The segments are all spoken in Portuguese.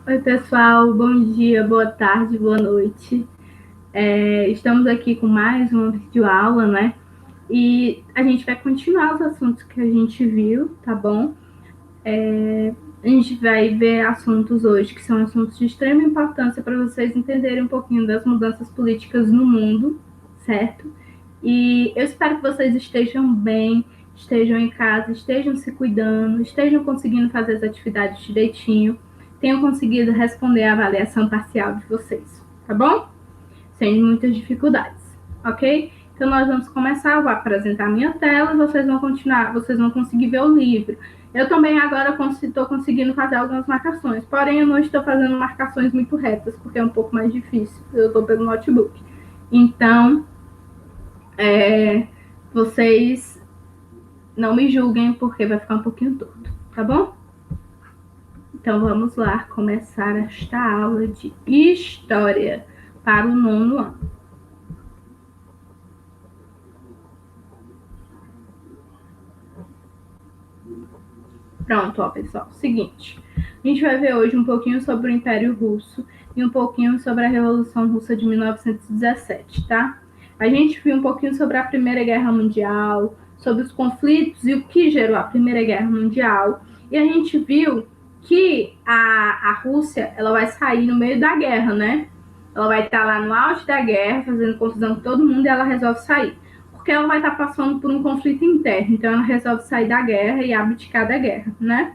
Oi, pessoal, bom dia, boa tarde, boa noite. Estamos aqui com mais uma videoaula, né? E a gente vai continuar os assuntos que a gente viu, tá bom? A gente vai ver assuntos hoje que são assuntos de extrema importância para vocês entenderem um pouquinho das mudanças políticas no mundo, certo? E eu espero que vocês estejam bem, estejam em casa, estejam se cuidando, estejam conseguindo fazer as atividades direitinho, tenham conseguido responder a avaliação parcial de vocês, tá bom? Sem muitas dificuldades, ok? Então nós vamos começar, eu vou apresentar a minha tela e vocês vão continuar, vocês vão conseguir ver o livro. Eu também agora estou conseguindo fazer algumas marcações, porém eu não estou fazendo marcações muito retas, porque é um pouco mais difícil, eu estou pelo notebook. Então, vocês não me julguem, porque vai ficar um pouquinho torto, tá bom? Então vamos lá começar esta aula de História para o 9º ano. Pronto, ó, pessoal, seguinte, a gente vai ver hoje um pouquinho sobre o Império Russo e um pouquinho sobre a Revolução Russa de 1917, tá? A gente viu um pouquinho sobre a Primeira Guerra Mundial, sobre os conflitos e o que gerou a Primeira Guerra Mundial, e a gente viu que a Rússia, ela vai sair no meio da guerra, né? Ela vai estar lá no auge da guerra, fazendo confusão com todo mundo, e ela resolve sair. Porque ela vai estar passando por um conflito interno, então ela resolve sair da guerra e abdicar da guerra, né?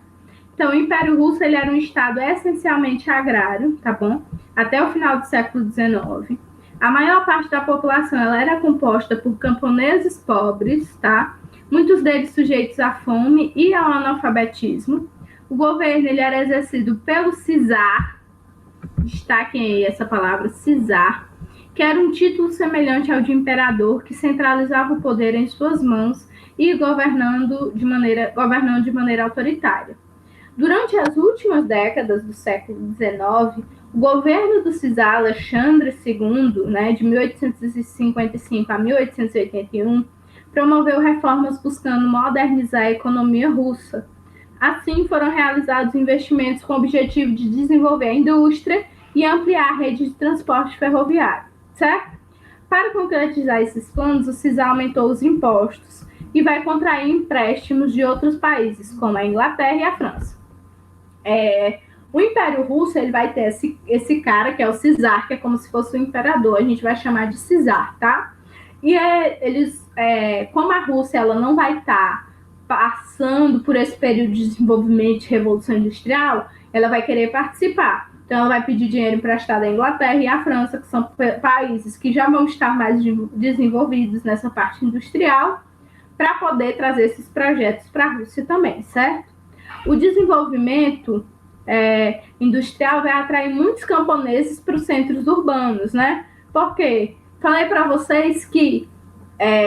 Então, o Império Russo ele era um estado essencialmente agrário, tá bom? Até o final do século XIX. A maior parte da população ela era composta por camponeses pobres, tá? Muitos deles sujeitos à fome e ao analfabetismo. O governo ele era exercido pelo czar, destaquem aí essa palavra, czar, que era um título semelhante ao de imperador, que centralizava o poder em suas mãos e governando de maneira autoritária. Durante as últimas décadas do século XIX, o governo do czar Alexandre II, né, de 1855 a 1881, promoveu reformas buscando modernizar a economia russa. Assim, foram realizados investimentos com o objetivo de desenvolver a indústria e ampliar a rede de transporte ferroviário, certo? Para concretizar esses planos, o czar aumentou os impostos e vai contrair empréstimos de outros países, como a Inglaterra e a França. O Império Russo ele vai ter esse cara, que é o czar, que é como se fosse o imperador, a gente vai chamar de czar, tá? E como a Rússia ela não vai estar passando por esse período de desenvolvimento de revolução industrial, ela vai querer participar. Então, ela vai pedir dinheiro emprestado à Inglaterra e à França, que são países que já vão estar mais desenvolvidos nessa parte industrial, para poder trazer esses projetos para a Rússia também, certo? O desenvolvimento industrial vai atrair muitos camponeses para os centros urbanos, né? Por quê? Falei para vocês que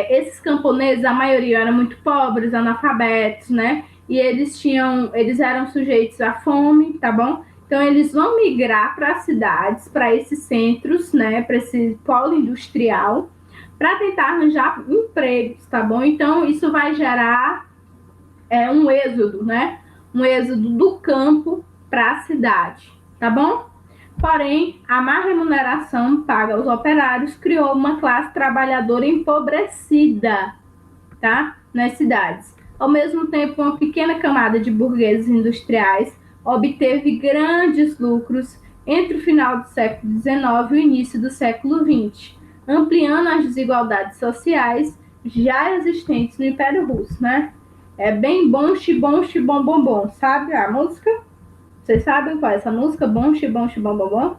esses camponeses, a maioria eram muito pobres, analfabetos, né? E eles eram sujeitos à fome, tá bom? Então, eles vão migrar para as cidades, para esses centros, né? Para esse polo industrial, para tentar arranjar empregos, tá bom? Então, isso vai gerar um êxodo, né? Um êxodo do campo para a cidade, tá bom? Porém, a má remuneração paga aos operários criou uma classe trabalhadora empobrecida, tá? Nas cidades. Ao mesmo tempo, uma pequena camada de burgueses industriais obteve grandes lucros entre o final do século XIX e o início do século XX, ampliando as desigualdades sociais já existentes no Império Russo, né? É bem bom, xibom, xibom, bom, bom, sabe a música? Vocês sabem qual é essa música? Bom, xibom, xibom, bom, bom?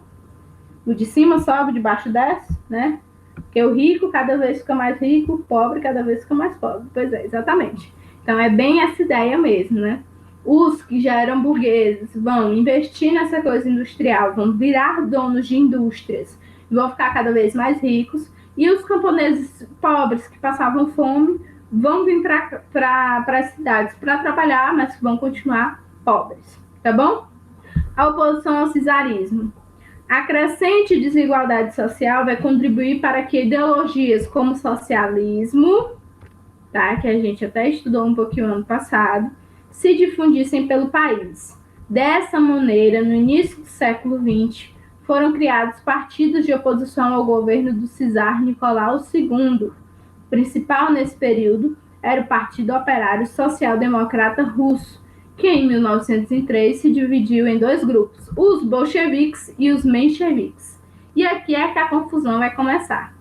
O de cima sobe, de baixo desce, né? Porque o rico cada vez fica mais rico, o pobre cada vez fica mais pobre. Pois é, exatamente. Então é bem essa ideia mesmo, né? Os que já eram burgueses vão investir nessa coisa industrial, vão virar donos de indústrias, vão ficar cada vez mais ricos, e os camponeses pobres que passavam fome vão vir para as cidades para trabalhar, mas vão continuar pobres, tá bom? A oposição ao czarismo. A crescente desigualdade social vai contribuir para que ideologias como socialismo, tá, que a gente até estudou um pouquinho ano passado, se difundissem pelo país. Dessa maneira, no início do século XX, foram criados partidos de oposição ao governo do czar Nicolau II. O principal nesse período era o Partido Operário Social-Democrata Russo, que em 1903 se dividiu em dois grupos, os bolcheviques e os mencheviques. E aqui é que a confusão vai começar.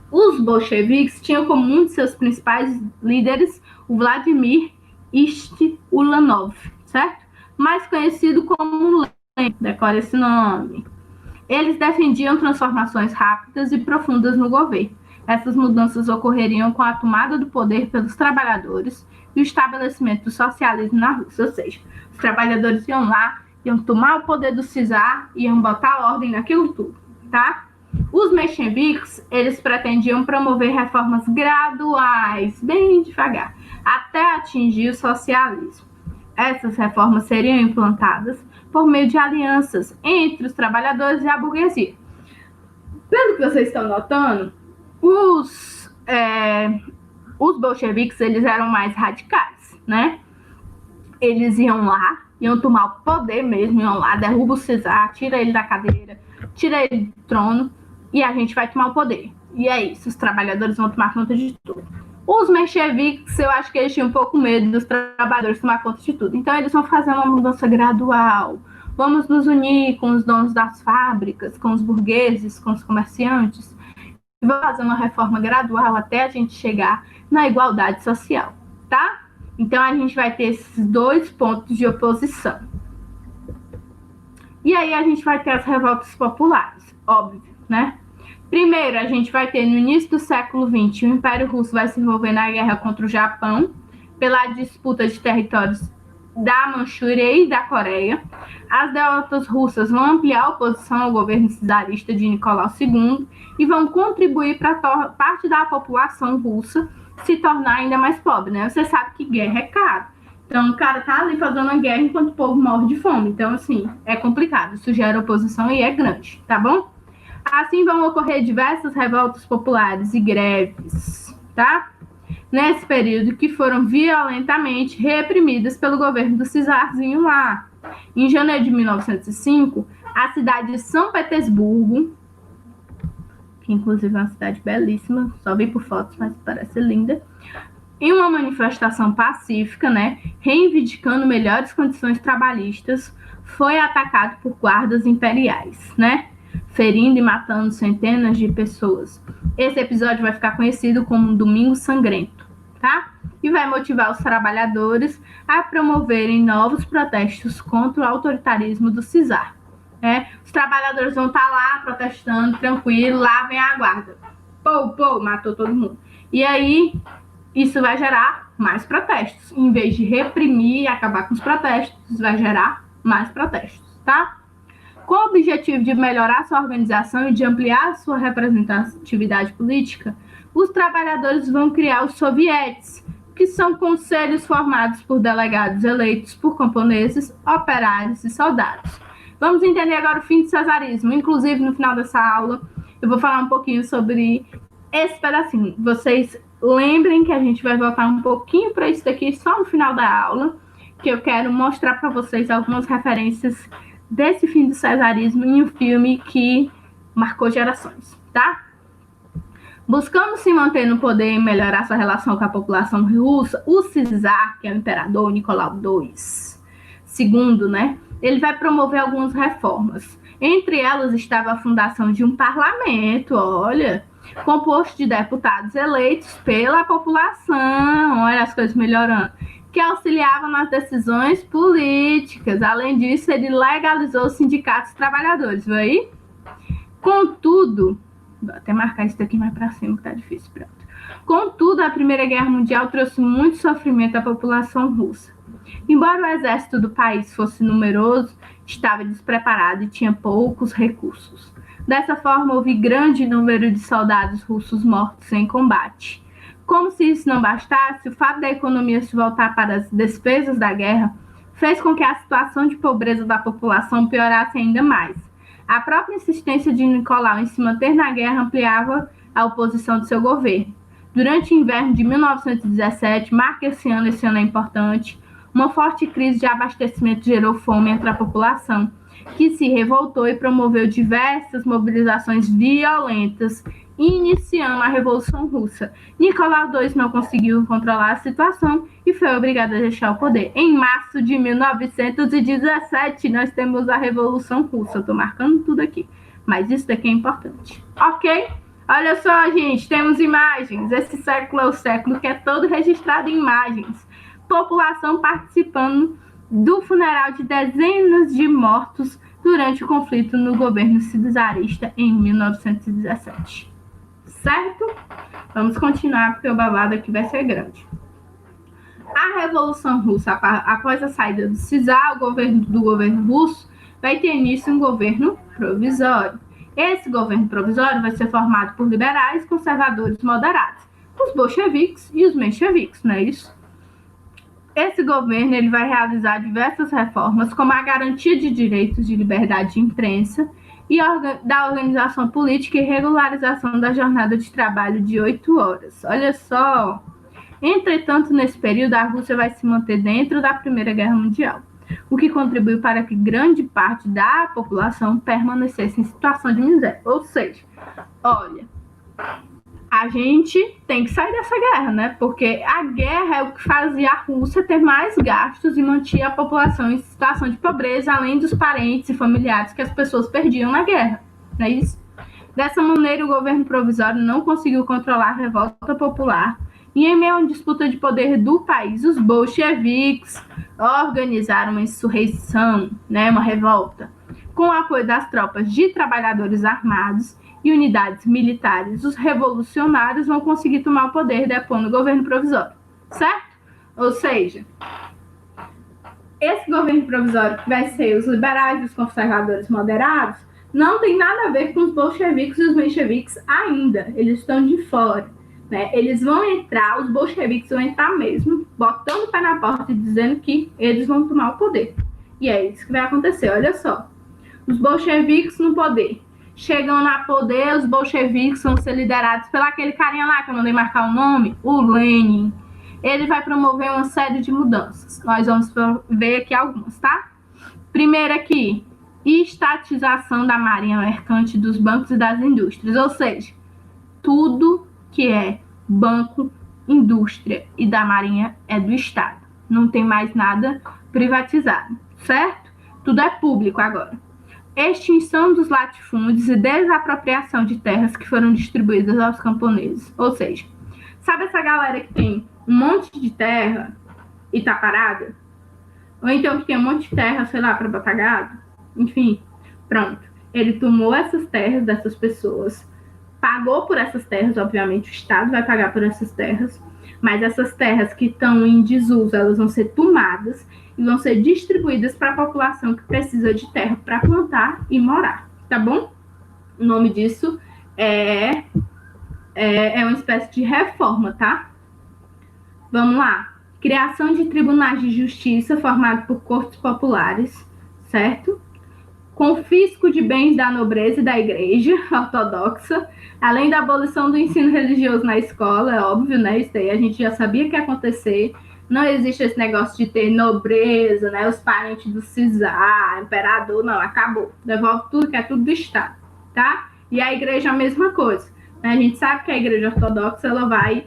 Os bolcheviques tinham como um de seus principais líderes o Vladimir Ilyich Ulyanov, certo? Mais conhecido como Lenin, decora esse nome. Eles defendiam transformações rápidas e profundas no governo. Essas mudanças ocorreriam com a tomada do poder pelos trabalhadores e o estabelecimento do socialismo na Rússia, ou seja, os trabalhadores iam lá, iam tomar o poder do czar e iam botar ordem naquilo tudo, tá? Os mencheviques, eles pretendiam promover reformas graduais, bem devagar, até atingir o socialismo. Essas reformas seriam implantadas por meio de alianças entre os trabalhadores e a burguesia. Pelo que vocês estão notando, os bolcheviques, eles eram mais radicais, né? Eles iam lá, iam tomar o poder mesmo, iam lá, derruba o czar, tira ele da cadeira, tira ele do trono e a gente vai tomar o poder. E é isso, os trabalhadores vão tomar conta de tudo. Os mencheviques, eu acho que eles tinham um pouco medo dos trabalhadores tomar conta de tudo. Então, eles vão fazer uma mudança gradual. Vamos nos unir com os donos das fábricas, com os burgueses, com os comerciantes. E vamos fazer uma reforma gradual até a gente chegar na igualdade social, tá? Então, a gente vai ter esses dois pontos de oposição. E aí, a gente vai ter as revoltas populares, óbvio, né? Primeiro, a gente vai ter no início do século XX, o Império Russo vai se envolver na guerra contra o Japão, pela disputa de territórios da Manchúria e da Coreia. As derrotas russas vão ampliar a oposição ao governo czarista de Nicolau II e vão contribuir para parte da população russa se tornar ainda mais pobre, né? Você sabe que guerra é caro. Então, o cara tá ali fazendo a guerra enquanto o povo morre de fome. Então, assim, é complicado. Isso gera oposição e é grande, tá bom? Assim vão ocorrer diversas revoltas populares e greves, tá? Nesse período que foram violentamente reprimidas pelo governo do czarzinho lá. Em janeiro de 1905, a cidade de São Petersburgo, que inclusive é uma cidade belíssima, só vi por fotos, mas parece linda, em uma manifestação pacífica, né, reivindicando melhores condições trabalhistas, foi atacado por guardas imperiais, né? Ferindo e matando centenas de pessoas. Esse episódio vai ficar conhecido como Domingo Sangrento, tá? E vai motivar os trabalhadores a promoverem novos protestos contra o autoritarismo do czar, né? Os trabalhadores vão estar lá protestando, tranquilo, lá vem a guarda. Pô, matou todo mundo. E aí, isso vai gerar mais protestos. Em vez de reprimir e acabar com os protestos, vai gerar mais protestos, tá? Com o objetivo de melhorar sua organização e de ampliar sua representatividade política, os trabalhadores vão criar os sovietes, que são conselhos formados por delegados eleitos por camponeses, operários e soldados. Vamos entender agora o fim do cesarismo. Inclusive, no final dessa aula, eu vou falar um pouquinho sobre esse pedacinho. Vocês lembrem que a gente vai voltar um pouquinho para isso daqui só no final da aula, que eu quero mostrar para vocês algumas referências desse fim do cesarismo em um filme que marcou gerações, tá? Buscando se manter no poder e melhorar sua relação com a população russa, o czar, que é o imperador Nicolau II, né? Ele vai promover algumas reformas. Entre elas estava a fundação de um parlamento, olha, composto de deputados eleitos pela população, olha as coisas melhorando, que auxiliava nas decisões políticas. Além disso, ele legalizou os sindicatos trabalhadores, viu aí? Contudo, vou até marcar isso aqui mais para cima, que tá difícil, pronto. Contudo, a Primeira Guerra Mundial trouxe muito sofrimento à população russa. Embora o exército do país fosse numeroso, estava despreparado e tinha poucos recursos. Dessa forma, houve grande número de soldados russos mortos em combate. Como se isso não bastasse, o fato da economia se voltar para as despesas da guerra fez com que a situação de pobreza da população piorasse ainda mais. A própria insistência de Nicolau em se manter na guerra ampliava a oposição de seu governo. Durante o inverno de 1917, marca esse ano é importante, Uma forte crise de abastecimento gerou fome entre a população, que se revoltou e promoveu diversas mobilizações violentas, iniciando a Revolução Russa. Nicolau II não conseguiu controlar a situação e foi obrigado a deixar o poder. Em março de 1917, nós temos a Revolução Russa. Eu estou marcando tudo aqui, mas isso daqui é importante. Ok? Olha só, gente, temos imagens. Esse século é o século que é todo registrado em imagens. População participando do funeral de dezenas de mortos durante o conflito no governo czarista em 1917. Certo? Vamos continuar, porque o babado aqui vai ser grande. A Revolução Russa, após a saída do czar, do governo russo, vai ter início um governo provisório. Esse governo provisório vai ser formado por liberais, conservadores moderados, os bolcheviques e os mencheviques, não é isso? Esse governo ele vai realizar diversas reformas, como a garantia de direitos de liberdade de imprensa e da organização política e regularização da jornada de trabalho de 8 horas. Olha só! Entretanto, nesse período, a Rússia vai se manter dentro da Primeira Guerra Mundial, o que contribuiu para que grande parte da população permanecesse em situação de miséria. Ou seja, olha, a gente tem que sair dessa guerra, né? Porque a guerra é o que fazia a Rússia ter mais gastos e mantinha a população em situação de pobreza, além dos parentes e familiares que as pessoas perdiam na guerra, não é isso? Dessa maneira, o governo provisório não conseguiu controlar a revolta popular e, em meio a uma disputa de poder do país, os bolcheviques organizaram uma insurreição, né, uma revolta, com o apoio das tropas de trabalhadores armados e unidades militares. Os revolucionários vão conseguir tomar o poder depondo o governo provisório, certo? Ou seja, esse governo provisório, que vai ser os liberais e os conservadores moderados, não tem nada a ver com os bolcheviques e os mencheviques ainda. Eles estão de fora, né? Eles vão entrar, os bolcheviques vão entrar mesmo, botando o pé na porta e dizendo que eles vão tomar o poder. E é isso que vai acontecer, olha só. Os bolcheviques no poder. Chegam no poder, os bolcheviques vão ser liderados pelo aquele carinha lá que eu mandei marcar o nome, o Lenin. Ele vai promover uma série de mudanças. Nós vamos ver aqui algumas, tá? Primeiro aqui, estatização da marinha mercante, dos bancos e das indústrias. Ou seja, tudo que é banco, indústria e da marinha é do Estado. Não tem mais nada privatizado, certo? Tudo é público agora. Extinção dos latifúndios e desapropriação de terras que foram distribuídas aos camponeses. Ou seja, sabe essa galera que tem um monte de terra e tá parada? Ou então que tem um monte de terra, sei lá, para botar gado? Enfim, pronto. Ele tomou essas terras dessas pessoas, pagou por essas terras, obviamente o Estado vai pagar por essas terras, mas essas terras que estão em desuso, elas vão ser tomadas e vão ser distribuídas para a população que precisa de terra para plantar e morar, tá bom? O nome disso é uma espécie de reforma, tá? Vamos lá. Criação de tribunais de justiça formados por cortes populares, certo? Confisco de bens da nobreza e da igreja ortodoxa, além da abolição do ensino religioso na escola, é óbvio, né? Isso aí a gente já sabia que ia acontecer. Não existe esse negócio de ter nobreza, né? Os parentes do czar, imperador, não, acabou. Devolve tudo, que é tudo do Estado, tá? E a igreja é a mesma coisa. A gente sabe que a igreja ortodoxa, ela vai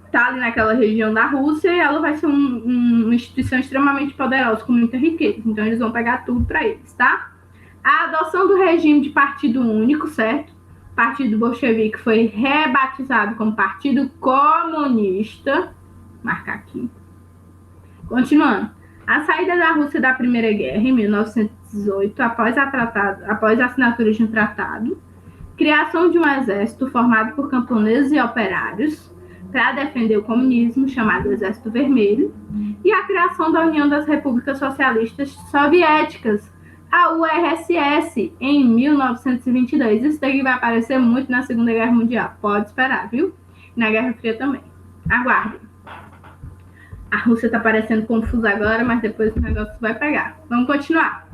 estar ali naquela região da Rússia e ela vai ser uma instituição extremamente poderosa, com muita riqueza. Então, eles vão pegar tudo para eles, tá? A adoção do regime de partido único, certo? O Partido Bolchevique foi rebatizado como Partido Comunista. Marcar aqui. Continuando. A saída da Rússia da Primeira Guerra, em 1918, após a assinatura de um tratado, criação de um exército formado por camponeses e operários para defender o comunismo, chamado Exército Vermelho, e a criação da União das Repúblicas Socialistas Soviéticas, a URSS, em 1922. Isso daqui vai aparecer muito na Segunda Guerra Mundial. Pode esperar, viu? Na Guerra Fria também. Aguardem. A Rússia está parecendo confusa agora, mas depois o negócio vai pegar. Vamos continuar.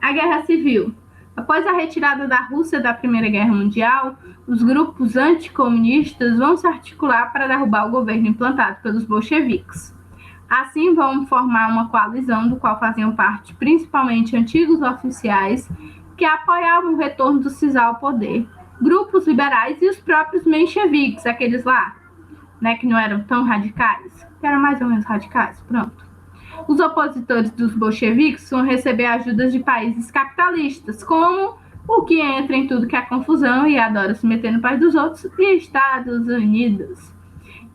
A Guerra Civil. Após a retirada da Rússia da Primeira Guerra Mundial, os grupos anticomunistas vão se articular para derrubar o governo implantado pelos bolcheviques. Assim, vão formar uma coalizão do qual faziam parte principalmente antigos oficiais que apoiavam o retorno do czar ao poder, grupos liberais e os próprios mencheviques, aqueles lá, né, que não eram tão radicais, que eram mais ou menos radicais, pronto. Os opositores dos bolcheviques vão receber ajudas de países capitalistas, como o que entra em tudo que é confusão e adora se meter no país dos outros, e Estados Unidos,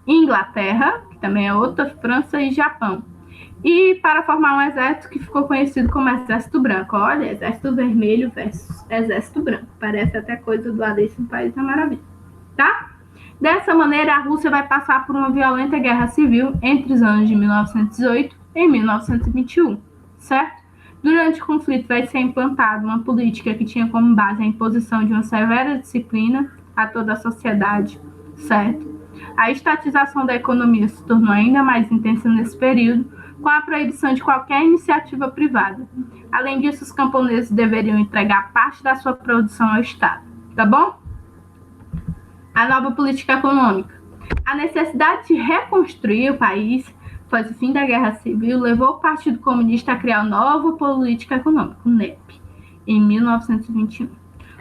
Inglaterra, que também é outra, França e Japão. E para formar um exército que ficou conhecido como Exército Branco. Olha, Exército Vermelho versus Exército Branco. Parece até coisa do Alice no País da Maravilha, tá? Dessa maneira, a Rússia vai passar por uma violenta guerra civil entre os anos de 1918 e 1921, certo? Durante o conflito vai ser implantada uma política que tinha como base a imposição de uma severa disciplina a toda a sociedade, certo? A estatização da economia se tornou ainda mais intensa nesse período, com a proibição de qualquer iniciativa privada. Além disso, os camponeses deveriam entregar parte da sua produção ao Estado, tá bom? A nova política econômica. A necessidade de reconstruir o país após o fim da Guerra Civil levou o Partido Comunista a criar uma nova política econômica, o NEP, em 1921.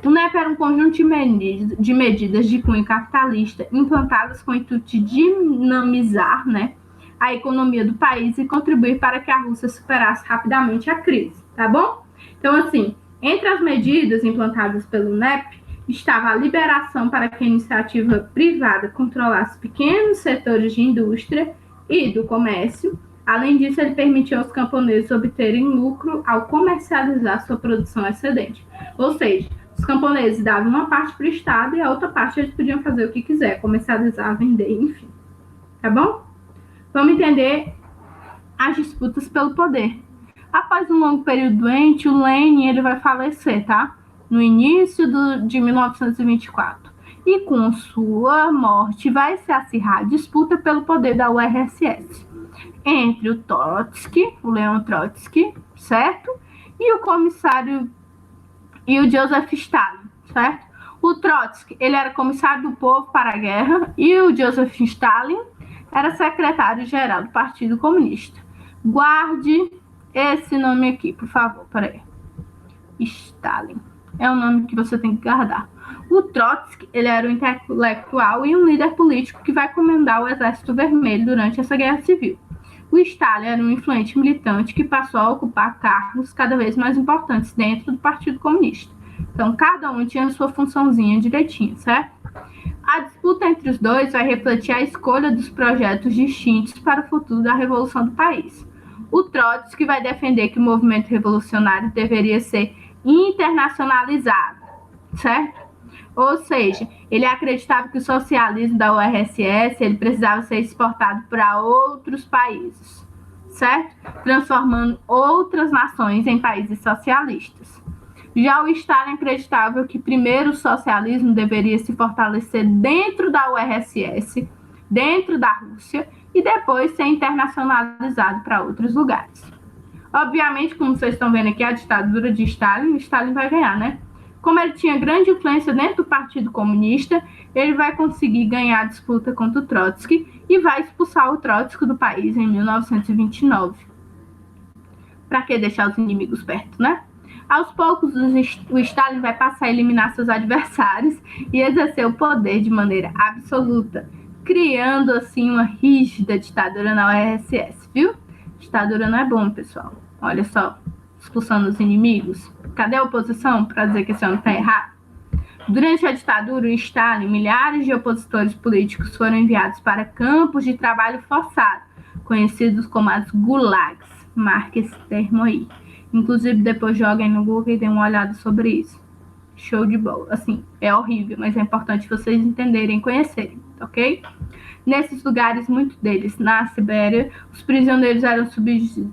O NEP era um conjunto de medidas de cunho capitalista implantadas com o intuito de dinamizar, né, a economia do país e contribuir para que a Rússia superasse rapidamente a crise, tá bom? Então, assim, entre as medidas implantadas pelo NEP, estava a liberação para que a iniciativa privada controlasse pequenos setores de indústria e do comércio. Além disso, ele permitiu aos camponeses obterem lucro ao comercializar sua produção excedente. Ou seja, os camponeses davam uma parte para o Estado e a outra parte eles podiam fazer o que quiser, comercializar, vender, enfim. Tá bom? Vamos entender as disputas pelo poder. Após um longo período doente, o Lenin ele vai falecer, tá? No início de 1924. E com sua morte vai se acirrar a disputa pelo poder da URSS entre o Trotsky, o Leon Trotsky, certo? E o comissário e o Joseph Stalin, certo? O Trotsky, ele era comissário do povo para a guerra e o Joseph Stalin era secretário-geral do Partido Comunista. Guarde esse nome aqui, por favor, peraí. Stalin. É o nome que você tem que guardar. O Trotsky, ele era um intelectual e um líder político que vai comandar o Exército Vermelho durante essa guerra civil. O Stalin era um influente militante que passou a ocupar cargos cada vez mais importantes dentro do Partido Comunista. Então, cada um tinha sua funçãozinha direitinho, certo? A disputa entre os dois vai refletir a escolha dos projetos distintos para o futuro da revolução do país. O Trotsky vai defender que o movimento revolucionário deveria ser internacionalizado, certo? Ou seja, ele acreditava que o socialismo da URSS ele precisava ser exportado para outros países, certo? Transformando outras nações em países socialistas. Já o Stalin acreditava que primeiro o socialismo deveria se fortalecer dentro da URSS, dentro da Rússia, e depois ser internacionalizado para outros lugares. Obviamente, como vocês estão vendo aqui, a ditadura de Stalin, Stalin vai ganhar, né? Como ele tinha grande influência dentro do Partido Comunista, ele vai conseguir ganhar a disputa contra o Trotsky e vai expulsar o Trotsky do país em 1929. Para que deixar os inimigos perto, né? Aos poucos, o Stalin vai passar a eliminar seus adversários e exercer o poder de maneira absoluta, criando, assim, uma rígida ditadura na URSS, viu? Ditadura não é bom, pessoal. Olha só, expulsando os inimigos. Cadê a oposição para dizer que esse homem está errado? Durante a ditadura, o Stalin, milhares de opositores políticos foram enviados para campos de trabalho forçado, conhecidos como as gulags. Marque esse termo aí. Inclusive, depois joguem no Google e dêem uma olhada sobre isso. Show de bola. Assim, é horrível, mas é importante vocês entenderem e conhecerem, ok? Nesses lugares, muitos deles, na Sibéria, os prisioneiros eram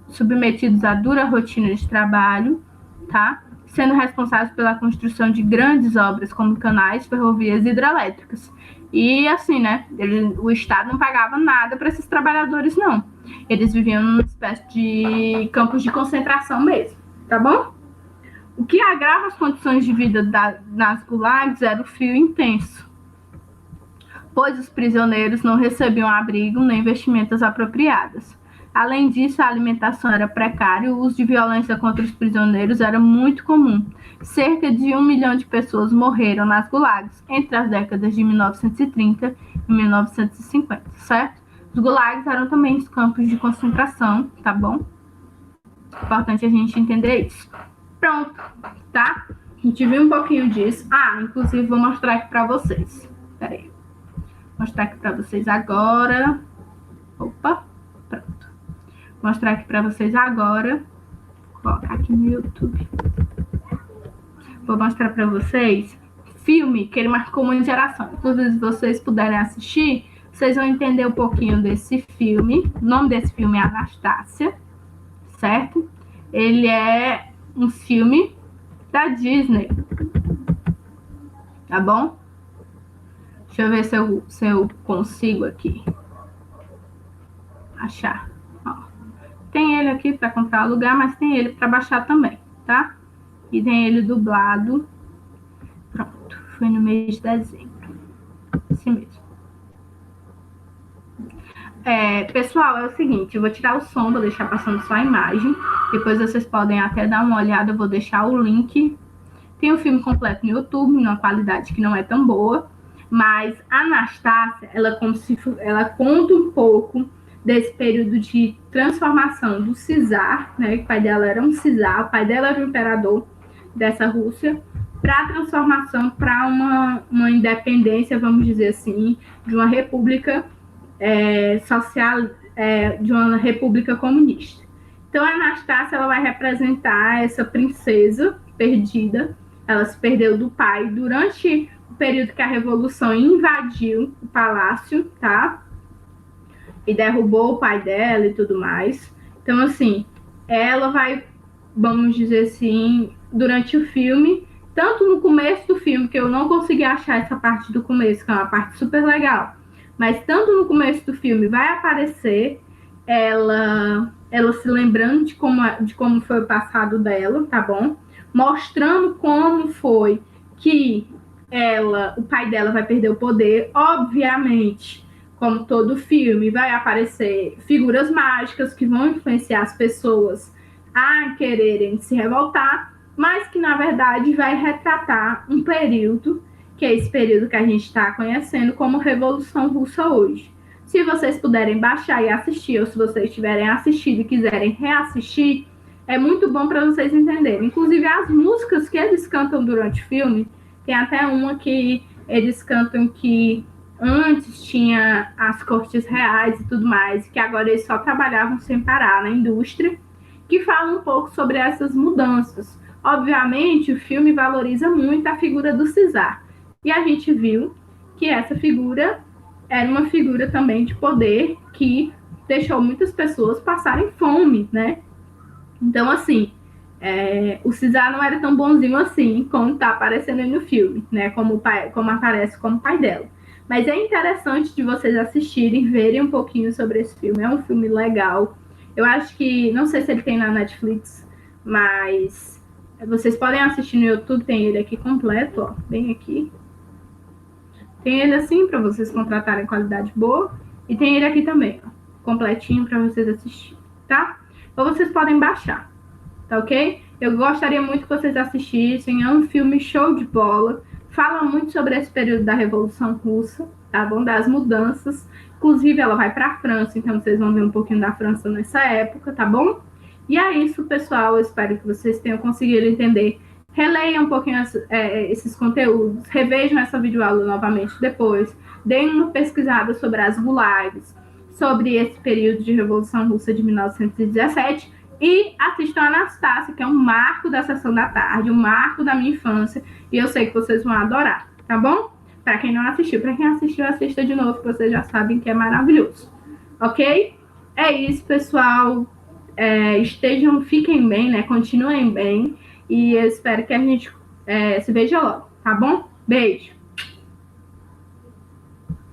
submetidos a dura rotina de trabalho, tá? Sendo responsáveis pela construção de grandes obras como canais, ferrovias e hidrelétricas. E assim, né, o Estado não pagava nada para esses trabalhadores, não. Eles viviam numa espécie de campos de concentração mesmo, tá bom? O que agrava as condições de vida nas gulags era o frio intenso, pois os prisioneiros não recebiam abrigo nem vestimentas apropriadas. Além disso, a alimentação era precária, o uso de violência contra os prisioneiros era muito comum. Cerca de 1 milhão de pessoas morreram nas gulags entre as décadas de 1930 e 1950, certo? Os gulags eram também os campos de concentração, tá bom? Importante a gente entender isso. Pronto, tá? A gente viu um pouquinho disso. Inclusive vou mostrar aqui pra vocês. Pera aí. Vou mostrar aqui pra vocês agora. Opa, pronto. Vou mostrar aqui pra vocês agora. Vou colocar aqui no YouTube. Vou mostrar pra vocês filme que ele marcou uma geração. Inclusive, se vocês puderem assistir, vocês vão entender um pouquinho desse filme. O nome desse filme é Anastácia, certo? Ele é um filme da Disney, tá bom? Deixa eu ver se eu consigo aqui achar. Ó, tem ele aqui para comprar lugar, mas tem ele para baixar também, tá? E tem ele dublado. Pronto, foi no mês de dezembro. Assim mesmo. Pessoal, é o seguinte, eu vou tirar o som, vou deixar passando só a imagem. Depois vocês podem até dar uma olhada, eu vou deixar o link. Tem o filme completo no YouTube, numa qualidade que não é tão boa. Mas a Anastácia, ela conta um pouco desse período de transformação do czar, né? O pai dela era um czar, o pai dela era o imperador dessa Rússia, para a transformação para uma independência, vamos dizer assim, de uma república social, de uma república comunista. Então a Anastácia, ela vai representar essa princesa perdida. Ela se perdeu do pai durante o período que a revolução invadiu o palácio, tá? E derrubou o pai dela e tudo mais. Então, assim, ela vai, vamos dizer assim, durante o filme, tanto no começo do filme, que eu não consegui achar essa parte do começo, que é uma parte super legal, mas tanto no começo do filme vai aparecer ela se lembrando de como foi o passado dela, tá bom? Mostrando como foi que o pai dela vai perder o poder. Obviamente, como todo filme, vai aparecer figuras mágicas que vão influenciar as pessoas a quererem se revoltar, mas que, na verdade, vai retratar um período, que é esse período que a gente está conhecendo como Revolução Russa hoje. Se vocês puderem baixar e assistir, ou se vocês tiverem assistido e quiserem reassistir, é muito bom para vocês entenderem. Inclusive, as músicas que eles cantam durante o filme, tem até uma que eles cantam que antes tinha as cortes reais e tudo mais, que agora eles só trabalhavam sem parar na indústria, que fala um pouco sobre essas mudanças. Obviamente, o filme valoriza muito a figura do czar. E a gente viu que essa figura era uma figura também de poder que deixou muitas pessoas passarem fome, né? Então, assim, o czar não era tão bonzinho assim como tá aparecendo aí no filme, né? Como aparece como pai dela. Mas é interessante de vocês assistirem, verem um pouquinho sobre esse filme. É um filme legal. Eu acho que, não sei se ele tem na Netflix, mas vocês podem assistir no YouTube, tem ele aqui completo, ó, bem aqui. Tem ele assim, para vocês contratarem qualidade boa. E tem ele aqui também, ó, completinho para vocês assistirem, tá? Ou vocês podem baixar, tá ok? Eu gostaria muito que vocês assistissem, é um filme show de bola. Fala muito sobre esse período da Revolução Russa, tá bom? Das mudanças. Inclusive, ela vai para a França, então vocês vão ver um pouquinho da França nessa época, tá bom? E é isso, pessoal. Eu espero que vocês tenham conseguido entender. Releiam um pouquinho esses conteúdos, revejam essa videoaula novamente depois, deem uma pesquisada sobre as gulags, sobre esse período de Revolução Russa de 1917 e assistam a Anastácia, que é um marco da sessão da tarde, um marco da minha infância, e eu sei que vocês vão adorar, tá bom? Para quem não assistiu, para quem assistiu, assista de novo, que vocês já sabem que é maravilhoso, ok? É isso, pessoal. Fiquem bem, né? Continuem bem. E eu espero que a gente se veja logo, tá bom? Beijo!